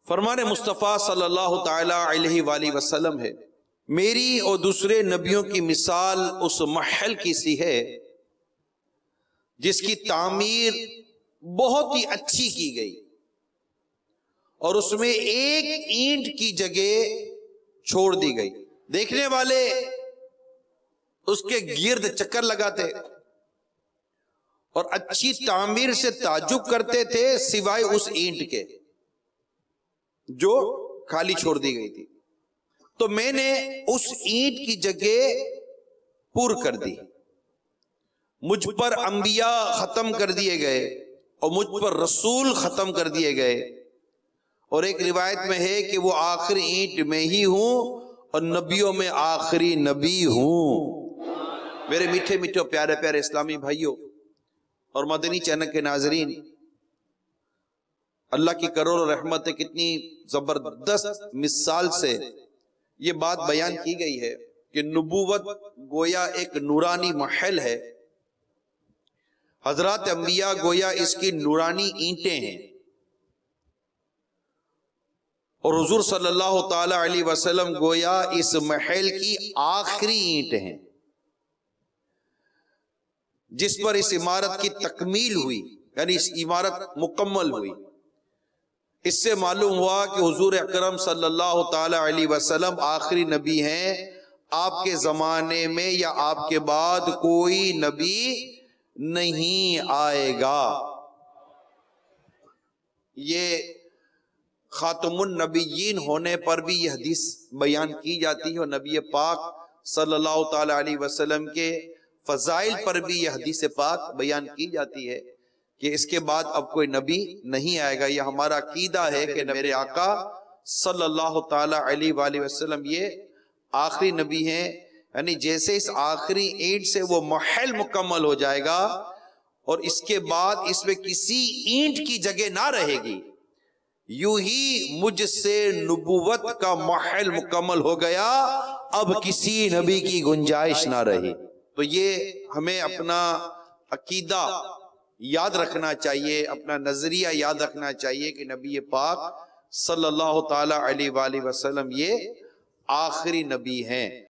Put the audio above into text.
فرمان مصطفیٰ صلی اللہ تعالی علیہ وآلہ وسلم ہے، میری اور دوسرے نبیوں کی مثال اس محل کی سی ہے جس کی تعمیر بہت ہی اچھی کی گئی اور اس میں ایک اینٹ کی جگہ چھوڑ دی گئی۔ دیکھنے والے اس کے گرد چکر لگاتے اور اچھی تعمیر سے تعجب کرتے تھے سوائے اس اینٹ کے جو خالی چھوڑ دی گئی تھی۔ تو میں نے اس اینٹ کی جگہ پور کر دی، مجھ پر انبیاء ختم کر دیے گئے اور مجھ پر رسول ختم کر دیے گئے، اور ایک روایت میں ہے کہ وہ آخری اینٹ میں ہی ہوں اور نبیوں میں آخری نبی ہوں۔ میرے میٹھے میٹھے پیارے پیارے اسلامی بھائیوں اور مدنی چینل کے ناظرین، اللہ کی کروڑوں رحمت کتنی زبردست مثال سے یہ بات بیان کی گئی ہے کہ نبوت گویا ایک نورانی محل ہے، حضرات انبیاء گویا اس کی نورانی اینٹیں ہیں، اور حضور صلی اللہ تعالی علیہ وسلم گویا اس محل کی آخری اینٹ ہیں جس پر اس عمارت کی تکمیل ہوئی، یعنی اس عمارت مکمل ہوئی۔ اس سے معلوم ہوا کہ حضور اکرم صلی اللہ تعالی علیہ وسلم آخری نبی ہیں، آپ کے زمانے میں یا آپ کے بعد کوئی نبی نہیں آئے گا۔ یہ خاتم النبیین ہونے پر بھی یہ حدیث بیان کی جاتی ہے، اور نبی پاک صلی اللہ تعالی علیہ وسلم کے فضائل پر بھی یہ حدیث پاک بیان کی جاتی ہے کہ اس کے بعد اب کوئی نبی نہیں آئے گا۔ یہ ہمارا عقیدہ ہے کہ میرے آقا صلی اللہ تعالی علیہ وآلہ وسلم یہ آخری نبی ہیں، یعنی جیسے اس آخری اینٹ سے وہ محل مکمل ہو جائے گا اور اس کے بعد اس میں کسی اینٹ کی جگہ نہ رہے گی، یوں ہی مجھ سے نبوت کا محل مکمل ہو گیا، اب کسی نبی کی گنجائش نہ رہی۔ تو یہ ہمیں اپنا عقیدہ یاد رکھنا چاہیے، اپنا نظریہ یاد رکھنا چاہیے کہ نبی پاک صلی اللہ تعالی علیہ وآلہ وسلم یہ آخری نبی ہیں۔